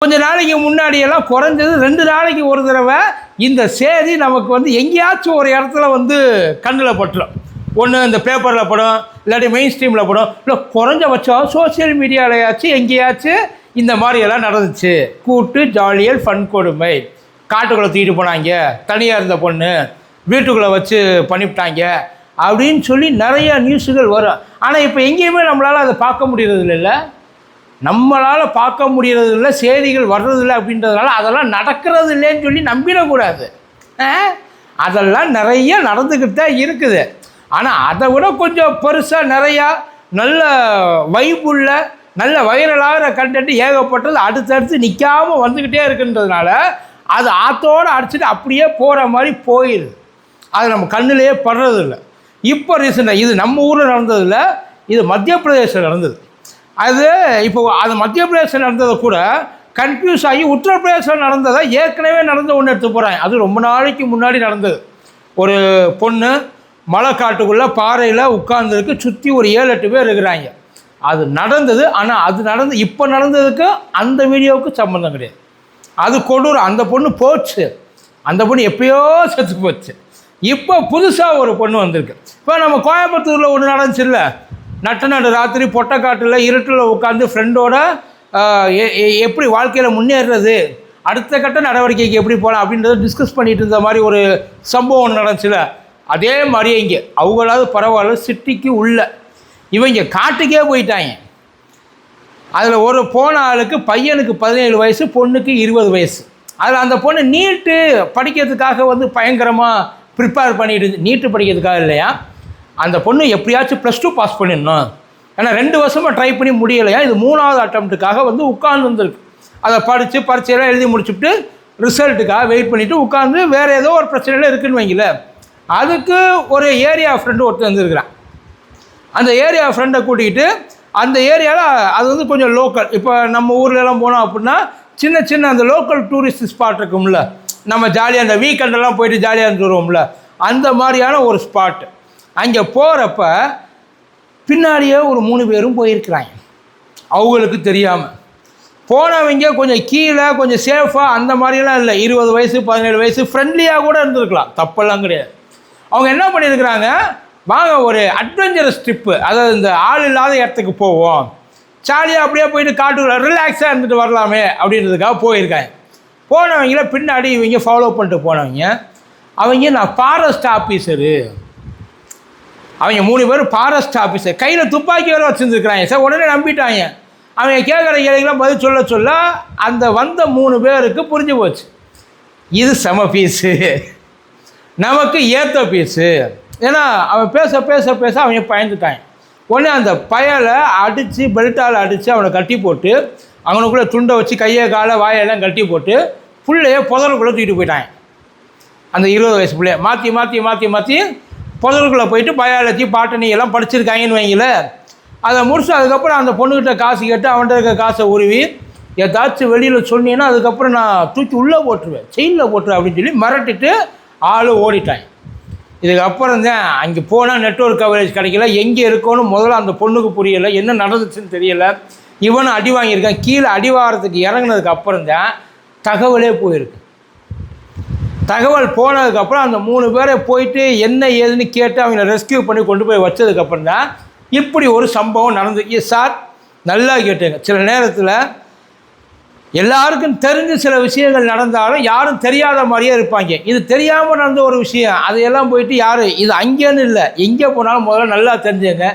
கொஞ்ச நாளைக்கு முன்னாடியெல்லாம் குறைஞ்சது 2 நாளைக்கு ஒரு தடவை இந்த செய்தி நமக்கு வந்து எங்கேயாச்சும் ஒரு இடத்துல வந்து கண்ணில் பட்டுரும். ஒன்று இந்த பேப்பரில் படும், இல்லாட்டி மெயின் ஸ்ட்ரீமில் படும், இல்லை குறைஞ்சபட்சம் சோசியல் மீடியாவிலையாச்சும் எங்கேயாச்சும் இந்த மாதிரியெல்லாம் நடந்துச்சு. கூட்டு ஜாலியல் ஃபன் கொடுமை, காட்டுக்குள்ளே தூக்கிட்டு போனாங்க, தனியாக இருந்த பொண்ணு வீட்டுக்குள்ளே வச்சு பண்ணிவிட்டாங்க அப்படின்னு சொல்லி நிறையா நியூஸுகள் வரும். ஆனால் இப்போ எங்கேயுமே நம்மளால் அதை பார்க்க முடியறது இல்லைல்ல, நம்மளால் பார்க்க முடியறது இல்லை, செய்திகள் வர்றதில்லை. அப்படின்றதுனால அதெல்லாம் நடக்கிறது இல்லைன்னு சொல்லி நம்பிடக்கூடாது. அதெல்லாம் நிறைய நடந்துக்கிட்டு தான் இருக்குது. ஆனால் அதை விட கொஞ்சம் பெருசாக நிறையா நல்ல வைப்புள்ள நல்ல வைரலாகிற கண்டென்ட் ஏகப்பட்டது அடுத்தடுத்து நிற்காமல் வந்துக்கிட்டே இருக்குன்றதுனால அது ஆற்றோடு அடிச்சுட்டு அப்படியே போகிற மாதிரி போயிடுது. அது நம்ம கண்ணிலேயே படுறதில்லை. இப்போ ரீசெண்டாக இது நம்ம ஊரில் நடந்ததில்லை, இது மத்திய பிரதேசத்தில் நடந்தது. அது இப்போ அது மத்திய பிரதேசம் நடந்ததை கூட கன்ஃபியூஸ் ஆகி உத்தரப்பிரதேசம் நடந்ததை ஏற்கனவே நடந்த ஒன்று எடுத்து போகிறாங்க. அது ரொம்ப நாளைக்கு முன்னாடி நடந்தது. ஒரு பொண்ணு மலை காட்டுக்குள்ளே பாறையில் உட்கார்ந்துருக்கு, சுற்றி ஒரு 7-8 பேர் இருக்கிறாங்க. அது நடந்தது. ஆனால் அது இப்போ நடந்ததுக்கு அந்த வீடியோவுக்கு சம்மந்தம் கிடையாது. அது கொடூரம். அந்த பொண்ணு போச்சு, அந்த பொண்ணு எப்பயோ செத்து போச்சு. இப்போ புதுசாக ஒரு பொண்ணு வந்திருக்கு. இப்போ நம்ம கோயம்புத்தூரில் ஒன்று நடந்துச்சு இல்லை, நடு ராத்திரி பொட்டைக்காட்டில் இருட்டில் உட்காந்து ஃப்ரெண்டோட எப்படி வாழ்க்கையில் முன்னேறுறது, அடுத்த கட்ட நடவடிக்கைக்கு எப்படி போகலாம் அப்படின்றத டிஸ்கஸ் பண்ணிகிட்டு இருந்த மாதிரி ஒரு சம்பவம் ஒன்று நடந்துச்சுல. அதே மாதிரியே இங்கே அவங்களாவது பரவாயில்ல, சிட்டிக்கு உள்ள இவங்க காட்டுக்கே போயிட்டாங்க. அதில் ஒரு போன ஆளுக்கு பையனுக்கு 17 வயசு, பொண்ணுக்கு 20 வயசு. அதில் அந்த பொண்ணு நீட்டு படிக்கிறதுக்காக வந்து பயங்கரமாக ப்ரிப்பேர் பண்ணிட்டு நீட்டு படிக்கிறதுக்காக இல்லையா, அந்த பொண்ணு எப்படியாச்சும் +2 பாஸ் பண்ணிடணும். ஏன்னா 2 வருஷமாக ட்ரை பண்ணி முடியலையா, இது 3வது அட்டம்ப்ட்டுக்காக வந்து உட்கார்ந்து வந்துருக்கு. அதை படித்து பரீட்சையெல்லாம் எழுதி முடிச்சுட்டு ரிசல்ட்டுக்காக வெயிட் பண்ணிவிட்டு உட்காந்து வேறு ஏதோ ஒரு பிரச்சனையில் இருக்குதுன்னு வைங்கள. அதுக்கு ஒரு ஏரியா ஃப்ரெண்டு ஒருத்தர் வந்துருக்குறான். அந்த ஏரியா ஃப்ரெண்டை கூட்டிக்கிட்டு அந்த ஏரியாவில் அது வந்து கொஞ்சம் லோக்கல். இப்போ நம்ம ஊர்லெலாம் போனோம் அப்படின்னா சின்ன சின்ன அந்த லோக்கல் டூரிஸ்ட் ஸ்பாட் இருக்கும்ல, நம்ம ஜாலியாக அந்த வீக்கெண்டெல்லாம் போயிட்டு ஜாலியாக இருந்து வருவோம்ல, அந்த மாதிரியான ஒரு ஸ்பாட்டு. அங்கே போகிறப்ப பின்னாடியே ஒரு 3 பேரும் போயிருக்கிறாங்க. அவங்களுக்கு தெரியாமல் போனவங்க கொஞ்சம் கீழே கொஞ்சம் சேஃபாக அந்த மாதிரிலாம் இல்லை. 20 வயசு 17 வயசு ஃப்ரெண்ட்லியாக கூட இருந்திருக்கலாம், தப்பெல்லாம் கிடையாது. அவங்க என்ன பண்ணியிருக்கிறாங்க, வாங்க ஒரு அட்வென்ச்சரஸ் ட்ரிப்பு, அதாவது இந்த ஆள் இல்லாத இடத்துக்கு போவோம், ஜாலியாக அப்படியே போயிட்டு காட்டுக்குள்ள ரிலாக்ஸாக இருந்துட்டு வரலாமே அப்படின்றதுக்காக போயிருக்காங்க. போனவங்கள பின்னாடி இவங்க ஃபாலோ பண்ணிட்டு போனவங்க. அவங்க நான் ஃபாரஸ்ட் ஆஃபீஸரு, அவங்க 3 பேரும் ஃபாரஸ்ட் ஆஃபீஸர், கையில் துப்பாக்கி வேறு வச்சுருந்துருக்குறாங்க சார். உடனே நம்பிட்டாங்க. அவங்க கேட்குற கேள்விக்கெல்லாம் பதில் சொல்ல சொல்ல அந்த வந்த 3 பேருக்கு புரிஞ்சு போச்சு, இது செம பீஸு, நமக்கு ஏற்ற பீஸு. ஏன்னா அவன் பேச பேச பேச அவங்க பயந்துட்டாங்க. உடனே அந்த பயலை அடித்து பெல்ட்டால் அடித்து அவனை கட்டி போட்டு அவனுக்குள்ளே துண்டை வச்சு கையை காலை வாயெல்லாம் கட்டி போட்டு புள்ளையை புதருக்குள்ளே தூக்கிட்டு போயிட்டாங்க. அந்த 20 வயசு பிள்ளைய மாற்றி மாற்றி மாற்றி மாற்றி புதருக்குள்ளே போயிட்டு பயாலஜி பாட்டனி எல்லாம் படிச்சிருக்காங்கன்னு வைங்கள. அதை முடிச்சு அதுக்கப்புறம் அந்த பொண்ணுக்கிட்ட காசு கேட்டு அவன்கிட்ட இருக்க காசை உருவி ஏதாச்சும் வெளியில் சொன்னீங்கன்னா அதுக்கப்புறம் நான் தூக்கி உள்ளே போட்டுருவேன், செயினில் போட்டுருவேன் அப்படின்னு சொல்லி மிரட்டிட்டு ஆள் ஓடிட்டாங்க. இதுக்கப்புறம் தான் அங்கே போனால் நெட்வொர்க் கவரேஜ் கிடைக்கல, எங்கே இருக்கோன்னு முதல்ல அந்த பொண்ணுக்கு புரியலை, என்ன நடந்துச்சுன்னு தெரியலை. இவனும் அடி வாங்கியிருக்கான். கீழே அடிவாரத்துக்கு இறங்கினதுக்கு அப்புறம் தான் தகவலே போயிருக்கு. தகவல் போனதுக்கப்புறம் அந்த 3 பேரை போயிட்டு என்ன ஏதுன்னு கேட்டு அவங்கள ரெஸ்கியூ பண்ணி கொண்டு போய் வச்சதுக்கப்புறம் தான் இப்படி ஒரு சம்பவம் நடந்து. சார் நல்லா கேட்டுங்க, சில நேரத்தில் எல்லாருக்கும் தெரிஞ்ச சில விஷயங்கள் நடந்தாலும் யாரும் தெரியாத மாதிரியே இருப்பாங்க. இது தெரியாமல் நடந்த ஒரு விஷயம், அதையெல்லாம் போயிட்டு யாரும் இது அங்கேன்னு இல்லை, எங்கே போனாலும் முதல்ல நல்லா தெரிஞ்சுங்க,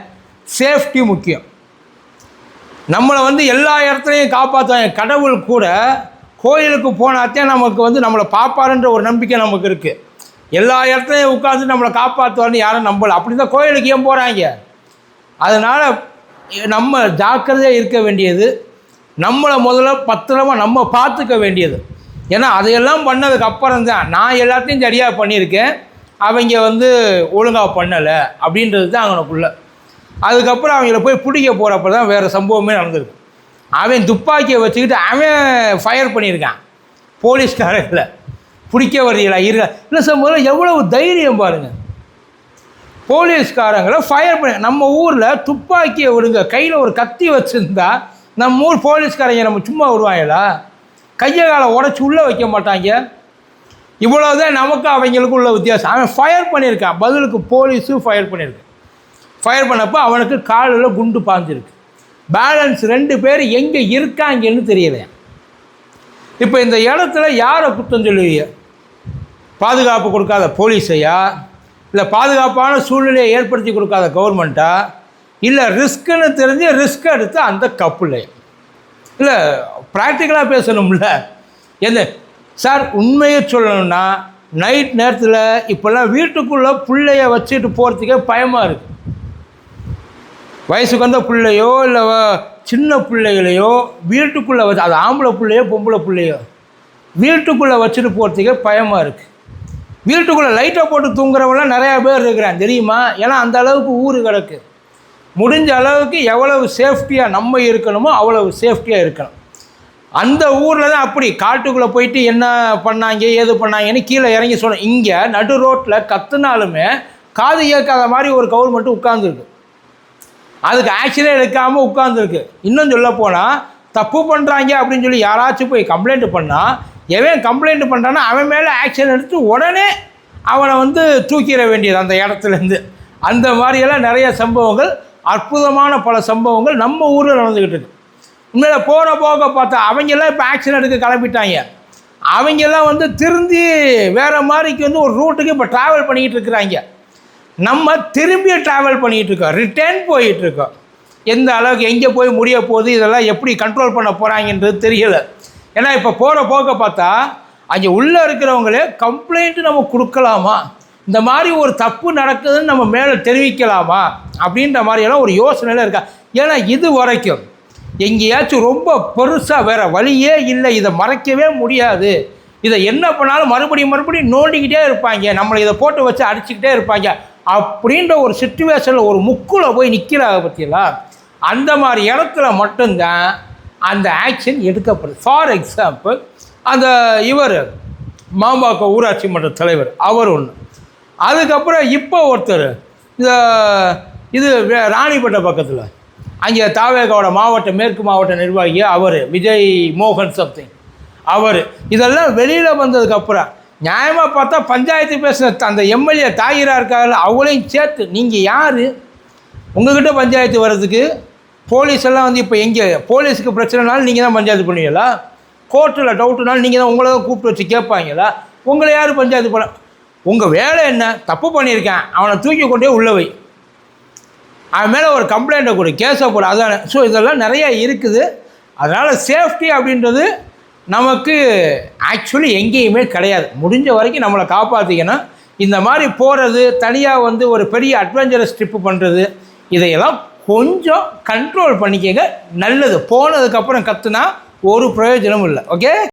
சேஃப்டி முக்கியம். நம்மளை வந்து எல்லா இடத்துலையும் காப்பாற்றுவாங்க. கடவுள் கூட கோயிலுக்கு போனாத்தே நமக்கு வந்து நம்மளை பார்ப்பாருன்ற ஒரு நம்பிக்கை நமக்கு இருக்குது. எல்லா இடத்துலையும் உட்காந்து நம்மளை காப்பாற்றுவார்னு யாரும் நம்பலை. அப்படி தான் கோயிலுக்கு ஏன் போகிறாங்க. அதனால் நம்ம ஜாக்கிரதையாக இருக்க வேண்டியது, நம்மளை முதல்ல பத்திரமாக நம்ம பார்த்துக்க வேண்டியது. ஏன்னா அதையெல்லாம் பண்ணதுக்கு அப்புறம் தான் நான் எல்லாத்தையும் சரியாக பண்ணியிருக்கேன், அவங்க வந்து ஒழுங்காக பண்ணலை அப்படின்றது தான் அவனுக்குள்ள. அதுக்கப்புறம் அவங்கள போய் பிடிக்க போகிறப்ப தான் வேறு சம்பவமே நடந்திருக்கு. அவன் துப்பாக்கியை வச்சுக்கிட்டு அவன் ஃபயர் பண்ணியிருக்கான் போலீஸ்காரங்களை. பிடிக்க வரீங்களா இருக்க இல்லை சார், முதல்ல எவ்வளவு தைரியம் பாருங்கள். போலீஸ்காரங்களை ஃபயர் பண்ணி, நம்ம ஊரில் துப்பாக்கியை விடுங்க, கையில் ஒரு கத்தி வச்சுருந்தா நம்ம ஊர் போலீஸ்காரங்க நம்ம சும்மா விடுவாங்களா? கையை காலை உடச்சி உள்ளே வைக்க மாட்டாங்க. இவ்வளோதான் நமக்கு அவங்களுக்கும் உள்ள வித்தியாசம். அவன் ஃபயர் பண்ணியிருக்கான், பதிலுக்கு போலீஸும் ஃபயர் பண்ணியிருக்கான். ஃபயர் பண்ணப்போ அவனுக்கு காலில் குண்டு பாஞ்சிருக்கு. பேலன்ஸ் 2 பேர் எங்கே இருக்காங்கன்னு தெரியலையா. இப்போ இந்த இடத்துல யாரை குற்றம் சொல்லுவீங்க? பாதுகாப்பு கொடுக்காத போலீஸையா, இல்லை பாதுகாப்பான சூழ்நிலையை ஏற்படுத்தி கொடுக்காத கவர்மெண்ட்டா, இல்லை ரிஸ்க்குன்னு தெரிஞ்சு ரிஸ்க் எடுத்து அந்த கப்புலையா? இல்லை ப்ராக்டிக்கலாக பேசணும்ல. என்ன சார், உண்மையை சொல்லணும்னா நைட் நேரத்தில் இப்போல்லாம் வீட்டுக்குள்ளே பிள்ளைய வச்சுட்டு போகிறதுக்கே பயமாக இருக்குது. வயசுக்கு வந்த பிள்ளையோ இல்லை சின்ன பிள்ளைகளையோ வீட்டுக்குள்ளே வச்சு, அது ஆம்பளை பிள்ளையோ பொம்பளை பிள்ளையோ வீட்டுக்குள்ளே வச்சுட்டு போகிறதுக்கே பயமாக இருக்குது. வீட்டுக்குள்ளே லைட்டை போட்டு தூங்குறவங்களாம் நிறையா பேர் இருக்கிறான் தெரியுமா? ஏன்னா அந்த அளவுக்கு ஊர் கிடக்கு. முடிஞ்ச அளவுக்கு எவ்வளவு சேஃப்டியாக நம்ம இருக்கணுமோ அவ்வளவு சேஃப்டியாக இருக்கணும். அந்த ஊரில் தான் அப்படி காட்டுக்குள்ளே போயிட்டு என்ன பண்ணாங்க ஏது பண்ணாங்கன்னு கீழே இறங்கி சொன்னோம். இங்கே நடு ரோட்டில் கற்றுனாலுமே காது கேட்காத மாதிரி ஒரு கவர்மெண்ட்டு உட்காந்துருக்கு. அதுக்கு ஆக்ஷனே எடுக்காமல் உட்காந்துருக்கு. இன்னும் சொல்ல போனால் தப்பு பண்ணுறாங்க அப்படின்னு சொல்லி யாராச்சும் போய் கம்ப்ளைண்ட் பண்ணால், எவன் கம்ப்ளைண்ட் பண்ணுறான்னா அவன் மேலே ஆக்ஷன் எடுத்து உடனே அவனை வந்து தூக்கிட வேண்டியது அந்த இடத்துலேருந்து. அந்த மாதிரியெல்லாம் நிறைய சம்பவங்கள், அற்புதமான பல சம்பவங்கள் நம்ம ஊரில் நடந்துக்கிட்டு இருக்கு. உண்மையில் போகிற போக பார்த்தா அவங்கெல்லாம் இப்போ ஆக்ஷன் எடுக்க கிளம்பிட்டாங்க. அவங்கெல்லாம் வந்து திருந்தி வேறு மாதிரிக்கு வந்து ஒரு ரூட்டுக்கு இப்போ ட்ராவல் பண்ணிக்கிட்டு இருக்கிறாங்க. நம்ம திரும்பி ட்ராவல் பண்ணிகிட்ருக்கோம், ரிட்டர்ன் போயிட்டுருக்கோம். எந்த அளவுக்கு எங்கே போய் முடிய போகுது, இதெல்லாம் எப்படி கண்ட்ரோல் பண்ண போகிறாங்கன்றது தெரியலை. ஏன்னா இப்போ போகிற போக பார்த்தா அங்கே உள்ளே இருக்கிறவங்களே கம்ப்ளைண்ட்டு நம்ம கொடுக்கலாமா, இந்த மாதிரி ஒரு தப்பு நடக்குதுன்னு நம்ம மேலே தெரிவிக்கலாமா அப்படின்ற மாதிரியெல்லாம் ஒரு யோசனையில் இருக்கா. ஏன்னா இது வரைக்கும் எங்கேயாச்சும் ரொம்ப பெருசாக வேறு வழியே இல்லை, இதை மறைக்கவே முடியாது, இதை என்ன பண்ணாலும் மறுபடியும் நோண்டிக்கிட்டே இருப்பாங்க, நம்மளை இதை போட்டு வச்சு அடிச்சுக்கிட்டே இருப்பாங்க அப்படின்ற ஒரு சிச்சுவேஷனில் ஒரு முக்குல போய் நிற்கிறாங்க பற்றியெல்லாம், அந்த மாதிரி இடத்துல மட்டும்தான் அந்த ஆக்ஷன் எடுக்கப்படுது. ஃபார் எக்ஸாம்பிள் அந்த இவர் மாம்பாக்கம் ஊராட்சி மன்ற தலைவர் அவர் ஒன்று. அதுக்கப்புறம் இப்போ ஒருத்தர் இந்த இது ராணிப்பேட்டை பக்கத்தில் அங்கே தாவேகாவோட மேற்கு மாவட்ட நிர்வாகி அவர் விஜய் மோகன் சம்திங் அவர். இதெல்லாம் வெளியில் வந்ததுக்கப்புறம் நியாயமாக பார்த்தா பஞ்சாயத்து பேசின அந்த எம்எல்ஏ தாயிரா இருக்காங்கல்ல, அவங்களையும் சேர்த்து நீங்கள் யார் உங்கள்கிட்ட பஞ்சாயத்து வர்றதுக்கு? போலீஸ் எல்லாம் வந்து இப்போ எங்கே போலீஸுக்கு பிரச்சனைனாலும் நீங்கள் தான் பஞ்சாயத்து பண்ணுவீங்களா? கோர்ட்டில் டவுட்டுனாலும் நீங்கள் தான் உங்களை தான் கூப்பிட்டு வச்சு கேட்பாங்களா? உங்களை யார் பஞ்சாயத்து பண்ண? உங்கள் வேலை என்ன? தப்பு பண்ணியிருக்கேன், அவனை தூக்கி கொண்டே உள்ள வை, அவன் மேலே ஒரு கம்ப்ளைண்ட்டை கொடு, கேஸை போடு, அதானே. ஸோ இதெல்லாம் நிறையா இருக்குது. அதனால் சேஃப்டி அப்படின்றது நமக்கு ஆக்சுவலி எங்கேயுமே கிடையாது. முடிஞ்ச வரைக்கும் நம்மளை காப்பாற்றிக்கணும். இந்த மாதிரி போகிறது, தனியாக வந்து ஒரு பெரிய அட்வென்ச்சரஸ் ட்ரிப்பு பண்ணுறது, இதையெல்லாம் கொஞ்சம் கண்ட்ரோல் பண்ணிக்கங்க, நல்லது. போனதுக்கப்புறம் கற்றுனா ஒரு பிரயோஜனமும் இல்லை. ஓகே.